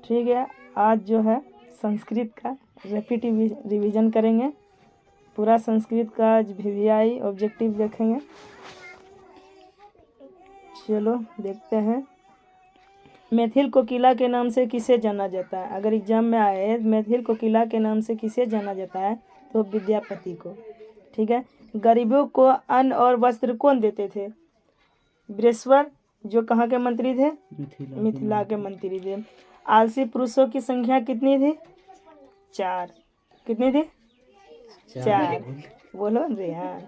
ठीक है, आज जो है संस्कृत का रैपिड रिवीजन करेंगे। पूरा संस्कृत का आज VVI ऑब्जेक्टिव देखेंगे। चलो देखते हैं। मैथिल कोकिला के नाम से किसे जाना जाता है? अगर एग्जाम में आए मैथिल कोकिला के नाम से किसे जाना जाता है तो विद्यापति को। ठीक है। गरीबों को अन्न और वस्त्र कौन देते थे? बृहस्पति, जो कहाँ के मंत्री थे? मिथिला के मंत्री थे। आलसी पुरुषों की संख्या कितनी थी? 4। कितनी थी? 4। बोलो रे। हाँ,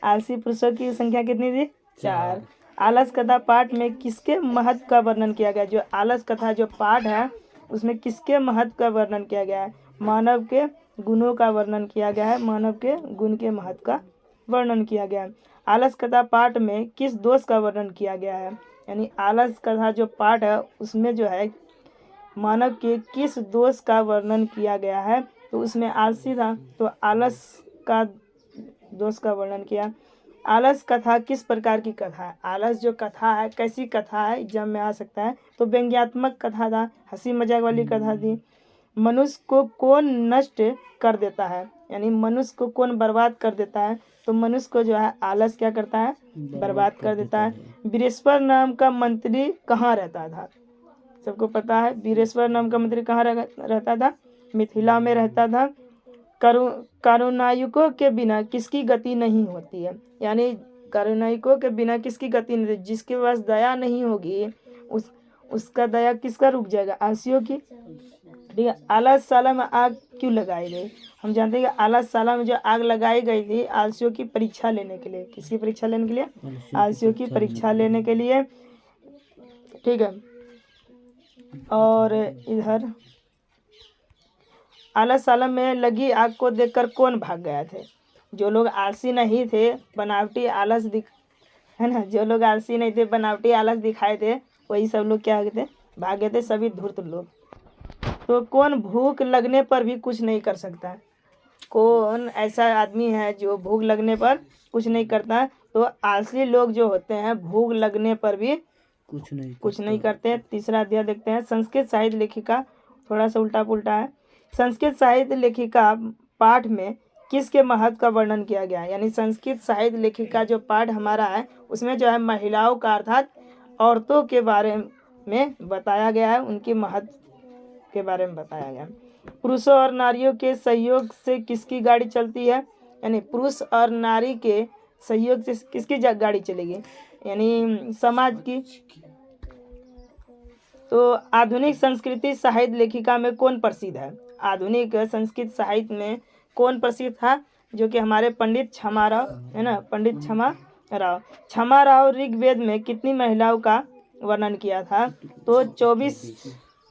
आलसी पुरुषों की संख्या कितनी थी? 4। आलस कथा पाठ में किसके महत्व का वर्णन किया गया? जो आलस कथा जो पाठ है उसमें किसके महत्व का वर्णन किया गया है? मानव के गुणों का वर्णन किया गया है। मानव के गुण के महत्व का वर्णन किया गया है। आलस कथा पाठ में किस दोष का वर्णन किया गया है? यानी आलस कथा जो पाठ है उसमें जो है मानव के किस दोष का वर्णन किया गया है? तो उसमें आलसी था तो आलस का दोष का वर्णन किया। आलस कथा किस प्रकार की कथा है? आलस जो कथा है कैसी कथा है एग्जाम में आ सकता है? तो व्यंग्यात्मक कथा था, हंसी मजाक वाली कथा थी। मनुष्य को कौन नष्ट कर देता है? यानी मनुष्य को कौन बर्बाद कर देता है? तो मनुष्य को जो है आलस क्या करता है? बर्बाद कर देता है। बृहस्पति नाम का मंत्री कहाँ रहता था? सबको पता है बृहस्पति नाम का मंत्री कहाँ रहता था? मिथिला में रहता था। करुणायुकों के बिना किसकी गति नहीं होती है? यानी करुणायुकों के बिना किसकी गति नहीं होती? जिसके पास दया नहीं होगी उसका दया किसका रुक जाएगा? आलसियों की। ठीक है। आलसशाला में आग क्यों लगाई गई? हम जानते हैं कि आलसशाला में जो आग लगाई गई थी आलसियों की परीक्षा लेने के लिए। किसकी परीक्षा लेने के लिए? आलसियों की परीक्षा लेने के लिए। ठीक है। और इधर आलसशाला में लगी आग को देखकर कौन भाग गया थे? जो लोग आलसी नहीं थे, बनावटी आलस है ना, जो लोग आलसी नहीं थे बनावटी आलस दिखाए थे वही सब लोग क्या हो गए थे? भाग गए थे, सभी धूर्त लोग। तो कौन भूख लगने पर भी कुछ नहीं कर सकता? कौन ऐसा आदमी है जो भूख लगने पर कुछ नहीं करता? तो आलसी लोग जो होते हैं भूख लगने पर भी कुछ नहीं करते। तीसरा अध्याय देखते हैं। संस्कृत साहित्य लेखिका, थोड़ा सा उल्टा पुल्टा है। संस्कृत साहित्य लेखिका पाठ में किसके महत्व का वर्णन किया गया है? यानी संस्कृत साहित्य लेखिका जो पाठ हमारा है उसमें जो है महिलाओं का अर्थात औरतों के बारे में बताया गया है, उनके महत्व के बारे में बताया गया। पुरुषों और नारियों के सहयोग से किसकी गाड़ी चलती है? यानी पुरुष और नारी के सहयोग से किसकी गाड़ी चलेगी? यानी समाज की। तो आधुनिक संस्कृति साहित्य लेखिका में कौन प्रसिद्ध है? आधुनिक संस्कृत साहित्य में कौन प्रसिद्ध था? जो कि हमारे पंडित क्षमाराव है ना, पंडित क्षमाराव। क्षमाराव ऋग्वेद में कितनी महिलाओं का वर्णन किया था? तो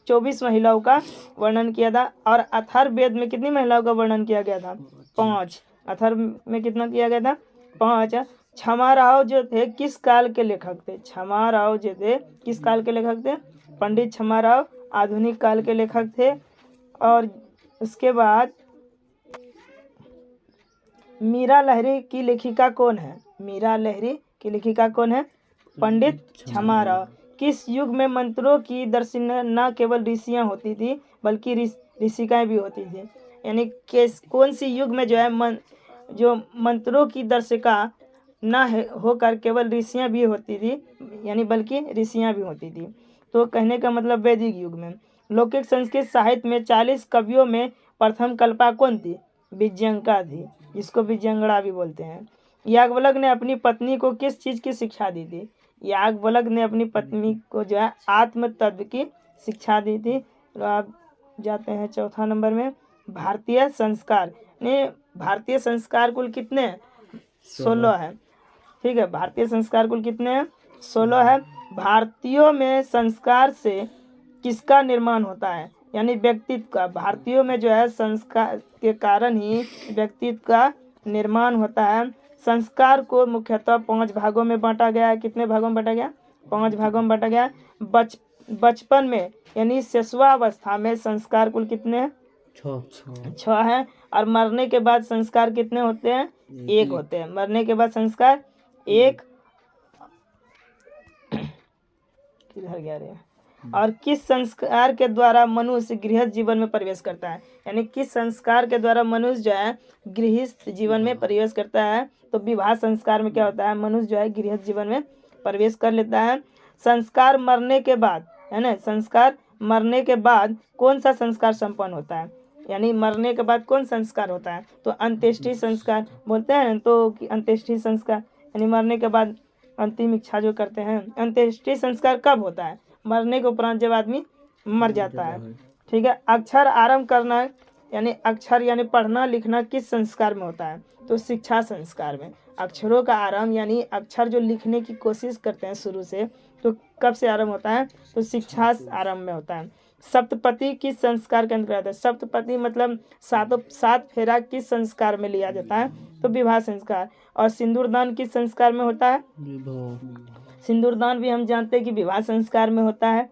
24 महिलाओं का वर्णन किया था। और अथर्ववेद में कितनी महिलाओं का वर्णन किया गया था? 5। अथर्व में कितना किया गया था? 5। क्षमाराव जो थे किस काल के लेखक थे? क्षमाराव जो थे किस काल के लेखक थे? पंडित क्षमाराव आधुनिक काल के लेखक थे। और उसके बाद मीरा लहरी की लेखिका कौन है? मीरा लहरी की लेखिका कौन है? पंडित क्षमाराव। किस युग में मंत्रों की दर्शना न केवल ऋषियाँ होती थी बल्कि ऋषिकाएँ भी होती थी? यानी कौन सी युग में जो है जो मंत्रों की दर्शिका न होकर केवल ऋषियाँ भी होती थी, यानी बल्कि ऋषियाँ भी होती थी? तो कहने का मतलब वैदिक युग में। लौकिक संस्कृत साहित्य में 40 कवियों में प्रथम कल्पा कौन थी? विजयंका थी, जिसको विजयंगड़ा भी बोलते हैं। याज्ञवल्क्य ने अपनी पत्नी को किस चीज़ की शिक्षा दी थी? याज्ञवल्क्य ने अपनी पत्नी को जो है आत्म तत्व की शिक्षा दी थी। तो आप जाते हैं चौथा नंबर में, भारतीय संस्कार ने। भारतीय संस्कार कुल कितने हैं? 16 है। ठीक है, भारतीय संस्कार कुल कितने हैं? 16 है। भारतीयों में संस्कार से किसका निर्माण होता है? यानी व्यक्तित्व का। भारतीयों में जो है संस्कार के कारण ही व्यक्तित्व का निर्माण होता है। संस्कार को मुख्यतः 5 भागों में बांटा गया है। कितने भागों में बांटा गया? 5 भागों में बांटा गया। बचपन में यानी शिशुआवस्था में संस्कार कुल कितने हैं? 6 हैं। और मरने के बाद संस्कार कितने होते हैं? 1 होते हैं। मरने के बाद संस्कार 1। किधर गया रे? और किस संस्कार के द्वारा मनुष्य गृहस्थ जीवन में प्रवेश करता है, यानी किस संस्कार के द्वारा मनुष्य जो है गृहस्थ जीवन में प्रवेश करता है। तो विवाह संस्कार में क्या होता है, मनुष्य जो है गृहस्थ जीवन में प्रवेश कर लेता है। संस्कार मरने के बाद, है ना, संस्कार मरने के बाद कौन सा संस्कार संपन्न होता है, यानी मरने के बाद कौन संस्कार होता है, तो अंत्येष्टि संस्कार बोलते हैं। तो कि अंत्येष्टि संस्कार यानी मरने के बाद अंतिम इच्छा जो करते हैं। अंत्येष्टि संस्कार कब होता है, मरने के उपरांत जब आदमी मर जाता है। ठीक है। अक्षर आरंभ करना यानी अक्षर यानी पढ़ना लिखना किस संस्कार में होता है, तो शिक्षा संस्कार में। अक्षरों का आरंभ यानी अक्षर जो लिखने की कोशिश करते हैं शुरू से, तो कब से आरंभ होता है, तो शिक्षा आरंभ में होता है। सप्तपदी किस संस्कार के अंतर्गत है, सप्तपदी मतलब सात फेरा किस संस्कार में लिया जाता है, तो विवाह संस्कार। और सिंदूरदान किस संस्कार में होता है, सिंदूरदान भी हम जानते हैं कि विवाह संस्कार में होता है।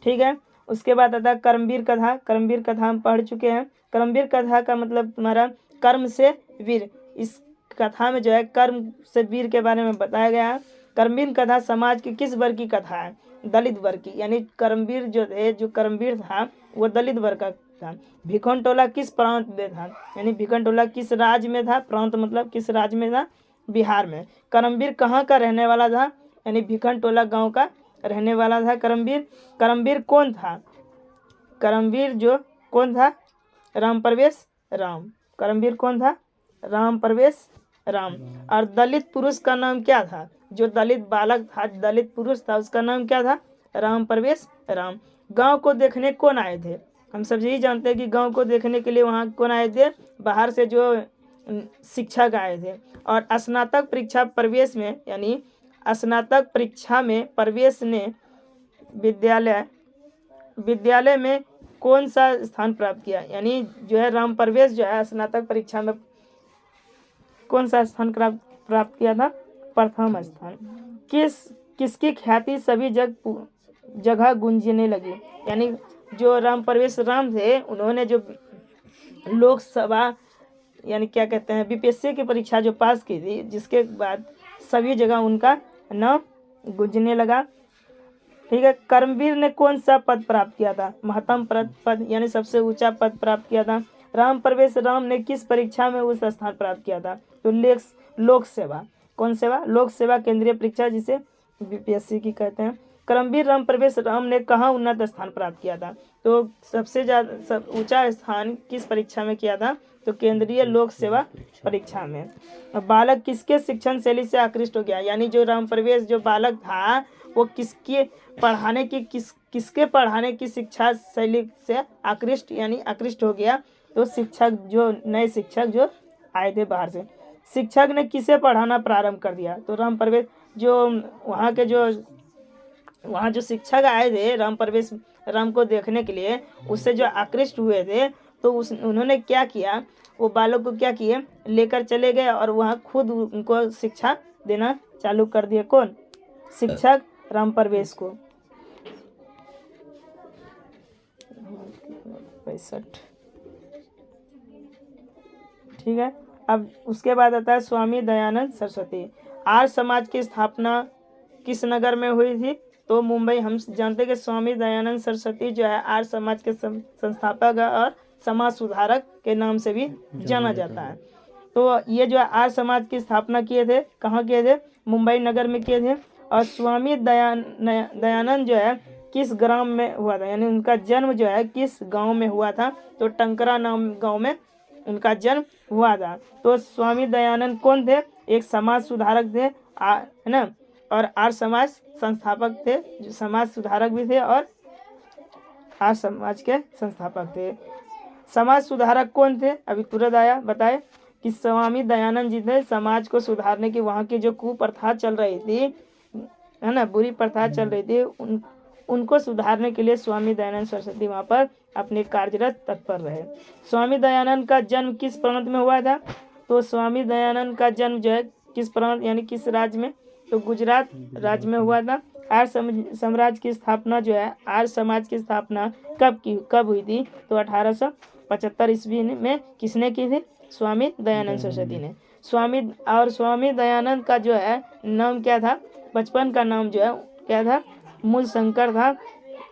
ठीक है। उसके बाद आता है कर्मवीर कथा। कर्मवीर कथा हम पढ़ चुके हैं। कर्मवीर कथा का मतलब तुम्हारा कर्म से वीर। इस कथा में जो है कर्म से वीर के बारे में बताया गया है। कर्मवीर कथा समाज की किस वर्ग की कथा है, दलित वर्ग की, यानी कर्मवीर जो कर्मवीर था वो दलित वर्ग का था। भिखनटोला किस प्रांत में था, यानी भिखनटोला किस राज्य में था, प्रांत मतलब किस राज्य में था, बिहार में। कर्मवीर कहाँ का रहने वाला था, यानी भिखनटोला गांव का रहने वाला था कर्मवीर। कर्मवीर कौन था, कर्मवीर जो कौन था, राम प्रवेश राम। कर्मवीर कौन था, राम प्रवेश राम। और दलित पुरुष का नाम क्या था, जो दलित बालक था, दलित पुरुष था, उसका नाम क्या था, राम प्रवेश राम। गांव को देखने कौन आए थे, हम सब यही जानते हैं कि गांव को देखने के लिए वहाँ कौन आए थे, बाहर से जो शिक्षक आए थे। और स्नातक परीक्षा प्रवेश में, यानी स्नातक परीक्षा में प्रवेश ने विद्यालय में कौन सा स्थान प्राप्त किया, यानी जो है राम प्रवेश जो है स्नातक परीक्षा में कौन सा स्थान प्राप्त किया था, प्रथम स्थान। किसकी ख्याति सभी जगह गूंजने लगी, यानी जो राम प्रवेश राम थे उन्होंने जो लोकसभा यानी क्या कहते हैं बीपीएससी की परीक्षा जो पास की थी, जिसके बाद सभी जगह उनका नाम गूंजने लगा। ठीक है। कर्मवीर ने कौन सा पद प्राप्त किया था, महत्तम पद यानी सबसे ऊंचा पद प्राप्त किया था। राम प्रवेश राम ने किस परीक्षा में उस स्थान प्राप्त किया था, तो लोक सेवा। कौन सेवा, लोक सेवा केंद्रीय परीक्षा जिसे बीपीएससी की कहते हैं। कर्मवीर राम प्रवेश राम ने कहाँ उन्नत स्थान प्राप्त किया था, तो सबसे ज़्यादा ऊंचा स्थान किस परीक्षा में किया था, तो केंद्रीय लोक सेवा परीक्षा में। बालक किसके शिक्षण शैली से आकृष्ट हो गया, यानी जो राम प्रवेश जो बालक था वो किसके पढ़ाने की शिक्षा शैली से आकृष्ट यानी आकृष्ट हो गया, तो शिक्षक जो नए शिक्षक जो आए थे बाहर से। शिक्षक ने किसे पढ़ाना प्रारंभ कर दिया, तो राम प्रवेश जो वहाँ जो शिक्षक आए थे राम प्रवेश राम को देखने के लिए, उससे जो आकृष्ट हुए थे, तो उन्होंने क्या किया, वो बालक को क्या किए, लेकर चले गए और वहाँ खुद उनको शिक्षा देना चालू कर दिया। कौन, शिक्षक राम प्रवेश को। 65। ठीक है। अब उसके बाद आता है स्वामी दयानंद सरस्वती। आर्य समाज की स्थापना किस नगर में हुई थी, तो मुंबई। हम जानते हैं कि स्वामी दयानंद सरस्वती जो है आर्य समाज के संस्थापक और समाज सुधारक के नाम से भी जाना जाता है। तो ये जो आर्य समाज की स्थापना किए थे, कहाँ किए थे, मुंबई नगर में किए थे। और स्वामी दयानंद जो है किस ग्राम में हुआ था, यानी उनका जन्म जो है किस गांव में हुआ था, तो टंकरा नाम गांव में उनका जन्म हुआ था। तो स्वामी दयानंद कौन थे, एक समाज सुधारक थे, है ना, और आर्य समाज संस्थापक थे, जो समाज सुधारक भी थे और आर्य समाज के संस्थापक थे। समाज सुधारक कौन थे, अभी तुरंत आया बताए कि स्वामी दयानंद जी थे। समाज को सुधारने की, वहाँ की जो कुप्रथा चल रही थी, है ना, बुरी प्रथा चल रही थी, उनको सुधारने के लिए स्वामी दयानंद सरस्वती वहाँ पर अपने कार्यरत तत्पर रहे। स्वामी दयानंद का जन्म किस प्रांत में हुआ था, तो स्वामी दयानंद का जन्म जो है किस प्रांत यानी किस राज्य में, तो गुजरात राज्य में हुआ था। आर्य साम्राज्य की स्थापना जो है, आर्य समाज की स्थापना कब हुई थी, तो 1875 ईस्वी में किसने की थी, स्वामी दयानंद सरस्वती ने। स्वामी दयानंद का जो है नाम क्या था, बचपन का नाम जो है क्या था, मूल शंकर था।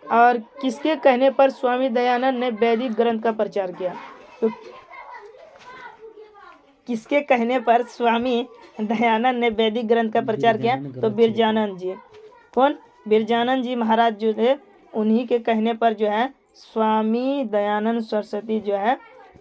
और किसके कहने पर स्वामी दयानंद ने वैदिक ग्रंथ का प्रचार किया? तो किसके कहने पर स्वामी दयानंद ने वैदिक ग्रंथ का प्रचार किया? तो बिरजानंद जी। कौन? बिरजानंद जी महाराज जो थे, उन्हीं के कहने पर जो है स्वामी दयानंद सरस्वती जो है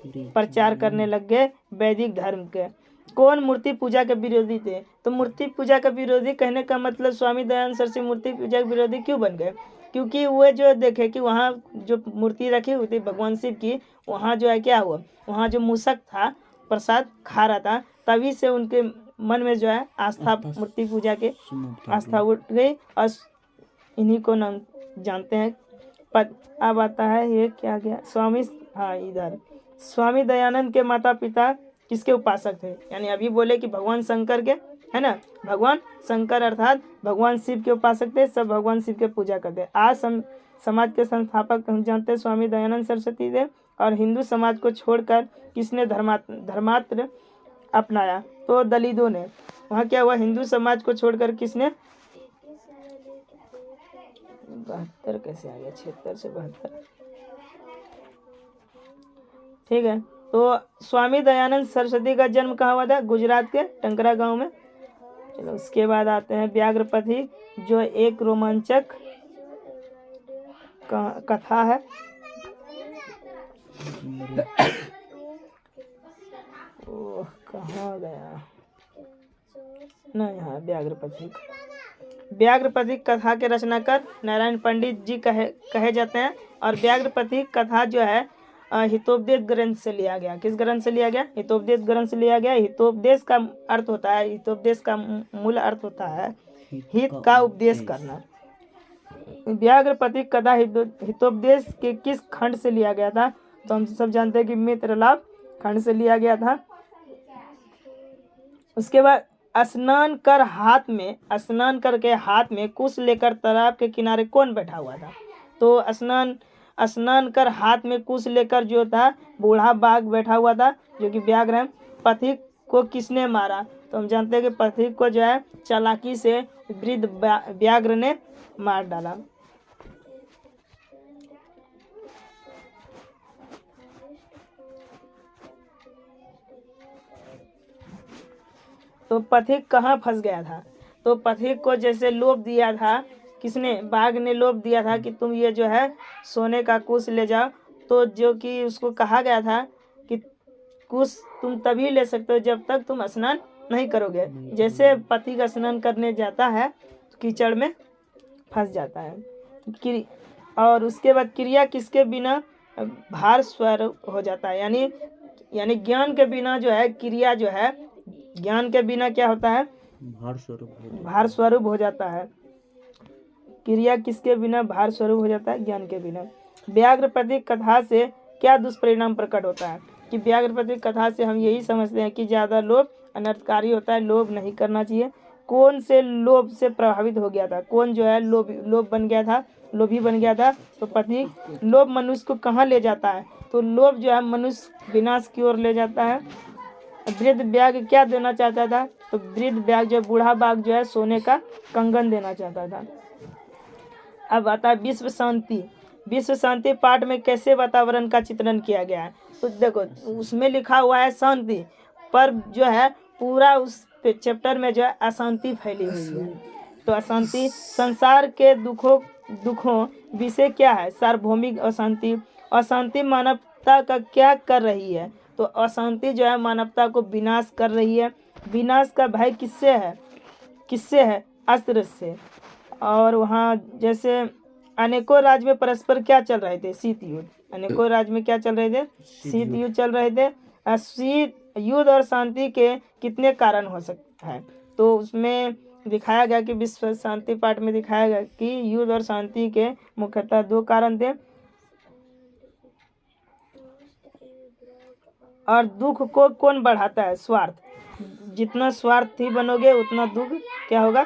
प्रचार करने लग गए वैदिक धर्म के। कौन मूर्ति पूजा के विरोधी थे? तो मूर्ति पूजा का विरोधी कहने का मतलब स्वामी दयानंद सरस्वती मूर्ति पूजा के विरोधी क्यों बन गए? क्योंकि वो जो देखे कि वहाँ जो मूर्ति रखी हुई थी भगवान शिव की, वहाँ जो है क्या हुआ, वहाँ जो मूषक था प्रसाद खा रहा था, तभी से उनके मन में जो है आस्था मूर्ति पूजा के आस्था उठ गई और इन्हीं को नाम जानते हैं। अब आता है ये क्या गया स्वामी, हाँ इधर स्वामी दयानंद के माता पिता किसके उपासक थे? यानी अभी बोले कि भगवान शंकर के, है ना, भगवान शंकर अर्थात भगवान शिव के उपासक थे, सब भगवान शिव के पूजा करते। आज समाज के संस्थापक हम जानते हैं स्वामी दयानंद सरस्वती थे। और हिंदू समाज को छोड़कर किसने धर्मात्र अपनाया? तो दलितों ने। वहाँ क्या हुआ, हिंदू समाज को छोड़कर किसने, 72 कैसे आ गया, 76 से 72, ठीक है। तो स्वामी दयानंद सरस्वती का जन्म कहाँ हुआ था? गुजरात के टंकरा गांव में। चलो उसके बाद आते हैं व्याघ्रपथी, जो एक रोमांचक कथा है। ओह कहाँ गया ना, यहाँ व्याघ्रपथी कथा के रचनाकार नारायण पंडित जी कहे जाते हैं। और व्याघ्रपथी कथा जो है हितोपदेश ग्रंथ से लिया गया। किस ग्रंथ से लिया गया? हितोपदेश ग्रंथ से लिया गया। हितोपदेश का अर्थ होता है, हितोपदेश का मूल अर्थ होता है हित का उपदेश करना। व्याघ्रपथी कथा हितोपदेश के किस खंड से लिया गया था? तो हम सब जानते हैं कि मित्रलाभ खंड से लिया गया था। उसके बाद स्नान करके हाथ में कुश लेकर तालाब के किनारे कौन बैठा हुआ था? तो स्नान कर हाथ में कुश लेकर जो था बूढ़ा बाघ बैठा हुआ था, जो कि व्याघ्र है। पथिक को किसने मारा? तो हम जानते हैं कि पथिक को जो है चालाकी से वृद्ध व्याघ्र ने मार डाला। तो पथिक कहाँ फंस गया था? तो पथिक को जैसे लोभ दिया था किसने? बाघ ने लोभ दिया था कि तुम ये जो है सोने का कुश ले जाओ। तो जो कि उसको कहा गया था कि कुश तुम तभी ले सकते हो जब तक तुम स्नान नहीं करोगे। जैसे पथिक स्नान करने जाता है तो कीचड़ में फंस जाता है। और उसके बाद क्रिया किसके बिना भार स्वरूप हो जाता है? यानी ज्ञान के बिना जो है क्रिया जो है, ज्ञान के बिना क्या होता है? भार स्वरूप हो जाता है। क्रिया किसके बिना भार स्वरूप हो जाता है? ज्ञान के बिना। व्याघ्रपथी कथा से क्या दुष्परिणाम प्रकट होता है? कि व्याघ्रपथी कथा से हम यही समझते हैं कि ज़्यादा लोभ अनर्थकारी होता है, लोभ नहीं करना चाहिए। कौन से लोभ से प्रभावित हो गया था? कौन जो है लोभ बन गया था, लोभी बन गया था? तो पथिक। लोभ मनुष्य को कहाँ ले जाता है? तो लोभ जो है मनुष्य विनाश की ओर ले जाता है। वृद्ध व्याघ्र क्या देना चाहता था? तो वृद्ध व्याघ्र जो बूढ़ा बाघ जो है सोने का कंगन देना चाहता था। अब आता है विश्व शांति। विश्व शांति पाठ में कैसे वातावरण का चित्रण किया गया है? तो देखो उसमें लिखा हुआ है शांति, पर जो है पूरा उस चैप्टर में जो है अशांति फैली हुई है। तो अशांति संसार के दुखों विषय क्या है? सार्वभौमिक अशांति। अशांति मानवता का क्या कर रही है? तो अशांति जो है मानवता को विनाश कर रही है। विनाश का भय किससे है? अस्त्र से। और वहाँ जैसे अनेकों राज्य में परस्पर क्या चल रहे थे? शीत युद्ध। अनेकों राज्य में क्या चल रहे थे? शीत युद्ध चल रहे थे। शीत युद्ध और शांति के कितने कारण हो सकते हैं? तो उसमें दिखाया गया कि विश्व शांति पाठ में दिखाया गया कि युद्ध और शांति के मुख्यतः 2 कारण थे। और दुख को कौन बढ़ाता है? स्वार्थ। जितना स्वार्थी बनोगे उतना दुख क्या होगा?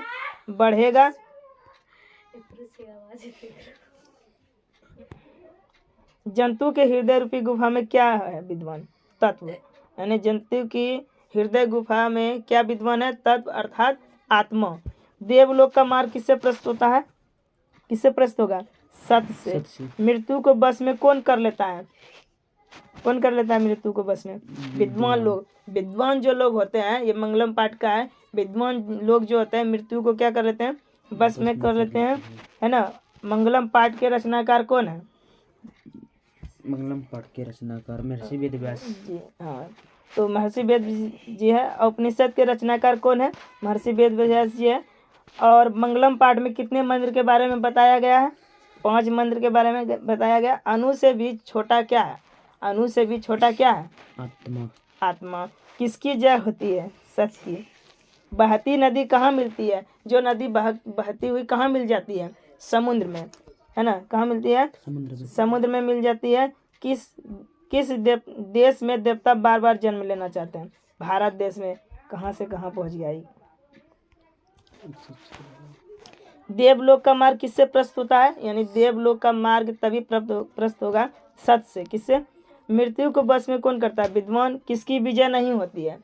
बढ़ेगा। जंतु के हृदय रूपी गुफा में क्या है विद्वान? तत्व। यानी जंतु की हृदय गुफा में क्या विद्वान है? तत्व अर्थात आत्मा। देवलोक का मार्ग किससे प्रस्तुत होता है? किससे प्रस्तुत होगा? सत से। मृत्यु को बस में कौन कर लेता है? कौन कर लेता है मृत्यु को बस में? विद्वान लोग। विद्वान जो लोग होते हैं, ये मंगलम पाठ का है, विद्वान लोग जो होते हैं मृत्यु को क्या कर लेते हैं? बस में कर लेते हैं, है ना। मंगलम पाठ के रचनाकार कौन है? मंगलम पाठ के रचनाकार महर्षि वेद व्यास जी हाँ, तो महर्षि वेद जी है। उपनिषद के रचनाकार कौन है? महर्षि वेद व्यास जी है। और मंगलम पाठ में कितने मंत्र के बारे में बताया गया है? 5 मंत्र के बारे में बताया गया। अणु से भी छोटा क्या है? अणु से भी छोटा क्या है? आत्मा। आत्मा। किसकी जय होती है? सच की। बहती नदी कहाँ मिलती है? जो नदी बहती हुई कहाँ मिल जाती है? समुद्र में, है ना। कहाँ मिलती है? समुद्र में मिल जाती है। किस देश में देवता बार बार जन्म लेना चाहते हैं? भारत देश में। कहाँ से कहाँ पहुँच गया ये? देवलोक का मार्ग किससे प्रस्तुत होता है? यानी देवलोक का मार्ग तभी प्रस्तुत होगा सत से। किससे? मृत्यु को बस में कौन करता है? विद्वान। किसकी विजय नहीं होती है?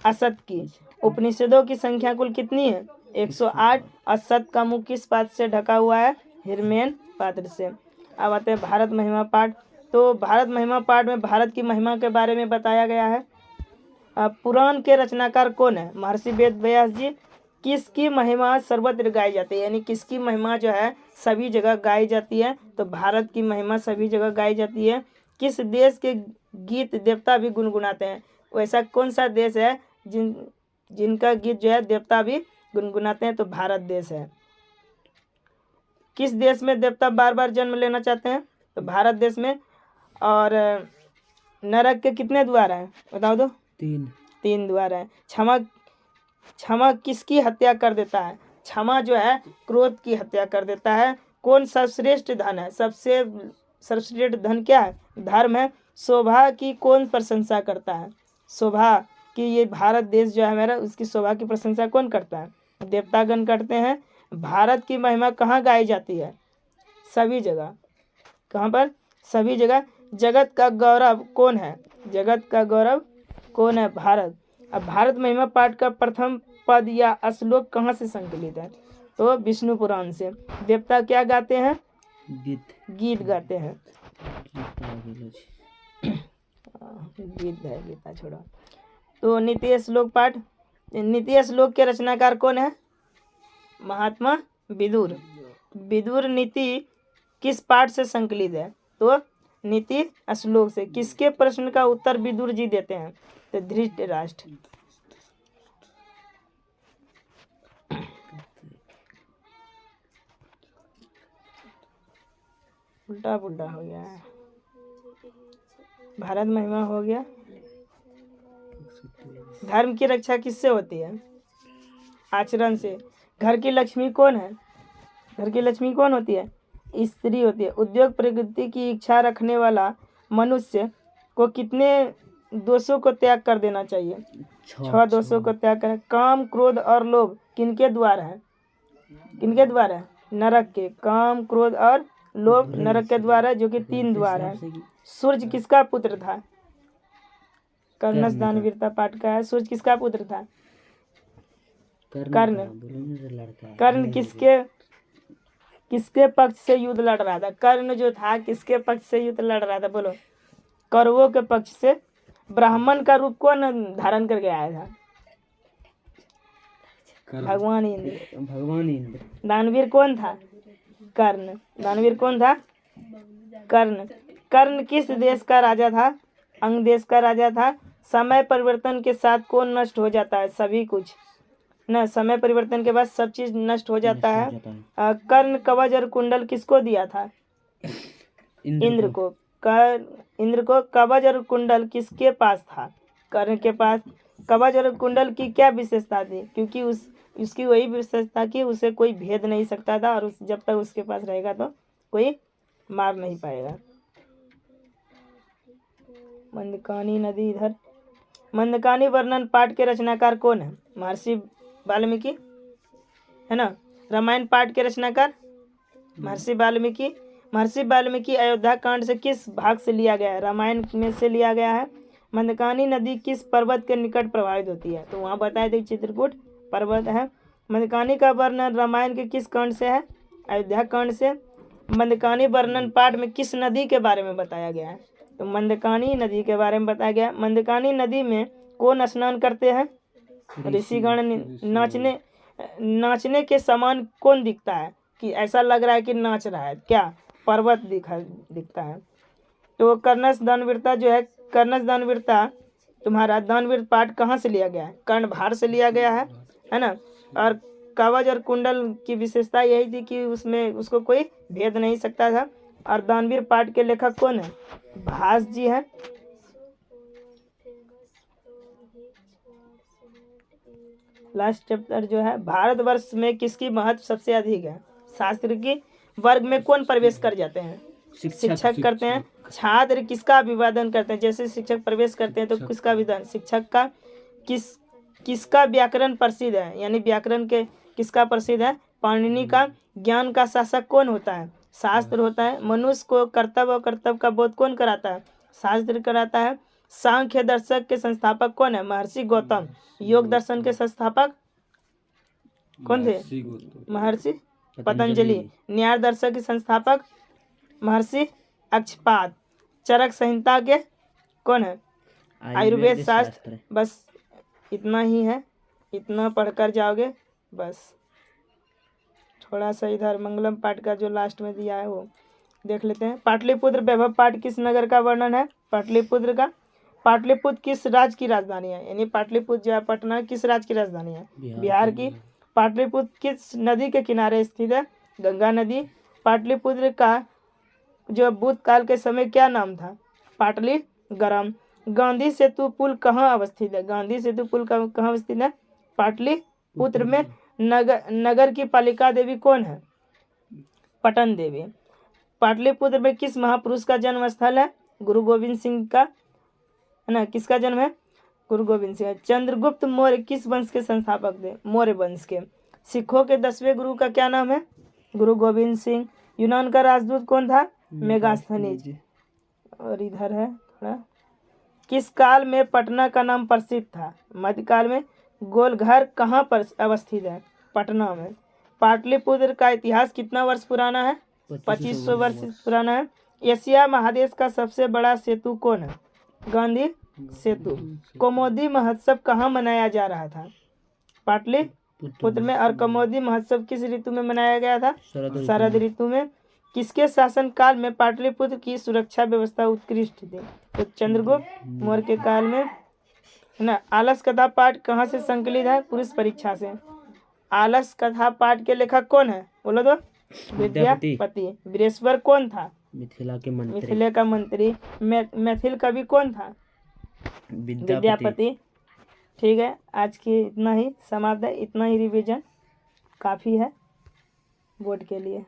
असत की। उपनिषदों की संख्या कुल कितनी है? 108। असत का मुख किस पात्र से ढका हुआ है? हिरमेन पात्र से। अब आते हैं भारत महिमा पाठ। तो भारत महिमा पाठ में भारत की महिमा के बारे में बताया गया है। पुराण के रचनाकार कौन है? महर्षि वेद व्यास जी। किसकी महिमा सर्वत्र गाई जाती है? यानी किसकी महिमा जो है सभी जगह गाई जाती है? तो भारत की महिमा सभी जगह गाई जाती है। किस देश के गीत देवता भी गुनगुनाते हैं? वैसा कौन सा देश है जिनका गीत जो है देवता भी गुनगुनाते हैं? तो भारत देश है। किस देश में देवता बार बार जन्म लेना चाहते हैं? तो भारत देश में। और नरक के कितने द्वार हैं? बताओ दो। 3 द्वार हैं। क्षमा किसकी हत्या कर देता है? क्षमा जो है क्रोध की हत्या कर देता है। कौन सर्वश्रेष्ठ धन है? सबसे सर्वश्रेष्ठ धन क्या है? धर्म है। शोभा की कौन प्रशंसा करता है? शोभा की, ये भारत देश जो है मेरा, उसकी शोभा की प्रशंसा कौन करता है? देवतागण करते हैं। भारत की महिमा कहाँ गाई जाती है? सभी जगह। कहाँ पर? सभी जगह। जगत का गौरव कौन है? जगत का गौरव कौन है? भारत। अब भारत महिमा पाठ का प्रथम पद या श्लोक कहाँ से संकलित है? तो विष्णु पुराण से। देवता क्या गाते हैं? गीत गाते हैं। गीत है, गीता छोड़ो। तो नीति श्लोक पाठ। नीति श्लोक के रचनाकार कौन है? महात्मा विदुर। विदुर नीति किस पाठ से संकलित है? तो नीति श्लोक से। किसके प्रश्न का उत्तर विदुर जी देते हैं? तो धृतराष्ट्र। उल्टा पुल्टा हो गया है। भारत महिमा हो गया। धर्म की रक्षा किससे होती है? आचरण से। घर की लक्ष्मी कौन है? घर की लक्ष्मी कौन होती है? स्त्री होती है। उद्योग प्रगति की इच्छा रखने वाला मनुष्य को कितने दोषों को त्याग कर देना चाहिए? 6 दोषों को त्याग करें। काम, क्रोध और लोभ किनके द्वार है? किनके द्वार है? नरक के। काम, क्रोध और लोभ नरक के द्वार है, जो कि 3 द्वार है। सूर्य किसका पुत्र था? कर्णस दानवीरता पाठ का है। सूर्य किसका पुत्र था? कर्ण। कर्ण किसके पक्ष से युद्ध लड़ रहा था? कर्ण जो था किसके पक्ष से युद्ध लड़ रहा था? बोलो। कौरवों के पक्ष से। ब्राह्मण का रूप कौन धारण करके आया था? भगवान इंद्र। दानवीर कौन था? कर्ण। दानवीर कौन था? कर्ण। कर्ण किस देश का राजा था? अंग देश का राजा था। समय परिवर्तन के साथ कौन नष्ट हो जाता है? सभी कुछ ना। समय परिवर्तन के बाद सब चीज नष्ट हो जाता है। कर्ण कवच और कुंडल किसको दिया था? इंद्र को। इंद्र को कवच और कुंडल किसके पास था? कर्ण के पास। कवच और कुंडल की क्या विशेषता थी? क्योंकि उसकी वही विशेषता कि उसे कोई भेद नहीं सकता था, और जब तक उसके पास रहेगा तो कोई मार नहीं पाएगा। मंदकानी नदी इधर। मंदकानी वर्णन पाठ के रचनाकार कौन है? महर्षि वाल्मीकि, है ना। रामायण पाठ के रचनाकार महर्षि वाल्मीकि। महर्षि वाल्मीकि अयोध्या कांड से किस भाग से लिया गया है? रामायण में से लिया गया है। मंदकानी नदी किस पर्वत के निकट प्रवाहित होती है? तो वहाँ बताया था चित्रकूट पर्वत है। मंदकानी का वर्णन रामायण के किस कांड से है? अयोध्या कांड से। मंदकानी वर्णन पाठ में किस नदी के बारे में बताया गया है? तो मंदकानी नदी के बारे में बताया गया। मंदकानी नदी में कौन स्नान करते हैं? ऋषिगण। नाचने के समान कौन दिखता है कि ऐसा लग रहा है कि नाच रहा है? क्या? पर्वत दिखता है। तो कर्णस दानवीरता जो है, कर्णस दानवीरता तुम्हारा दानवीर पाठ कहाँ से लिया गया है? कर्णभार से लिया गया है ना। और कवच और कुंडल की विशेषता यही थी कि उसमें उसको कोई भेद नहीं सकता था। और दानवीर पाठ के लेखक कौन है? भास जी हैं। लास्ट चैप्टर जो है, भारतवर्ष में किसकी महत्व सबसे अधिक है? शास्त्र की वर्ग में कौन प्रवेश कर जाते हैं? शिक्षक करते हैं। छात्र किसका अभिवादन करते हैं? जैसे शिक्षक प्रवेश करते हैं तो किसका अभिवादन? शिक्षक का। किसका व्याकरण प्रसिद्ध है? यानी व्याकरण के किसका प्रसिद्ध है? पाणिनि का। ज्ञान का शासक कौन होता है? शास्त्र होता है। मनुष्य को कर्तव्य और कर्तव्य का बोध कौन कराता है? शास्त्र कराता है। सांख्य दर्शक के संस्थापक कौन है? महर्षि गौतम। योग दर्शन के संस्थापक कौन थे? महर्षि पतंजलि। न्याय दर्शक के संस्थापक महर्षि अक्षपाद। चरक संहिता के कौन है? आयुर्वेद शास्त्र। बस इतना ही है, इतना पढ़कर जाओगे बस। थोड़ा सा इधर मंगलम पाठ का जो लास्ट में दिया है वो देख लेते हैं। पाटलिपुत्र वैभव पाठ किस नगर का वर्णन है? पाटलिपुत्र का। पाटलिपुत्र किस राज्य की राजधानी है? यानी पाटलिपुत्र जो है पटना किस राज्य की राजधानी है? बिहार की। पाटलिपुत्र किस नदी के किनारे स्थित है? गंगा नदी। पाटलिपुत्र का जो भूतकाल के समय क्या नाम था? पाटलिगरम। गांधी सेतु पुल कहाँ अवस्थित है? गांधी सेतु पुल कहाँ अवस्थित है? पाटलिपुत्र में। नगर की पालिका देवी कौन है? पटन देवी। पाटलिपुत्र में किस महापुरुष का जन्म स्थल है? गुरु गोविंद सिंह का, है ना। किसका जन्म है? गुरु गोविंद सिंह। चंद्रगुप्त मौर्य किस वंश के संस्थापक थे? मौर्य वंश के। सिखों के 10वें गुरु का क्या नाम है? गुरु गोविंद सिंह। यूनान का राजदूत कौन था? मेगास्थनीज। और इधर है थोड़ा, किस काल में पटना का नाम प्रसिद्ध था? मध्यकाल में। गोलघर कहाँ पर अवस्थित है? पटना में। पाटलिपुत्र का इतिहास कितना वर्ष पुराना है? 2500 वर्ष पुराना है। एशिया महादेश का सबसे बड़ा सेतु कौन है? गांधी सेतु। कौमुदी महोत्सव कहाँ मनाया जा रहा था? पाटलिपुत्र में। और कौमुदी महोत्सव किस ऋतु में मनाया गया था? शरद ऋतु में। किसके शासन काल में पाटलिपुत्र की सुरक्षा व्यवस्था उत्कृष्ट थी? तो चंद्रगुप्त मौर्य के काल में, है ना। आलस कथा पाठ कहाँ से संकलित है? पुरुष परीक्षा से। आलस कथा पाठ के लेखक कौन है? बोलो तो। विद्यापति। वीरेश्वर कौन था? मिथिला का मंत्री। मैथिल कवि कौन था? विद्यापति। ठीक है, आज की इतना ही समाप्त है। इतना ही रिवीजन काफ़ी है बोर्ड के लिए।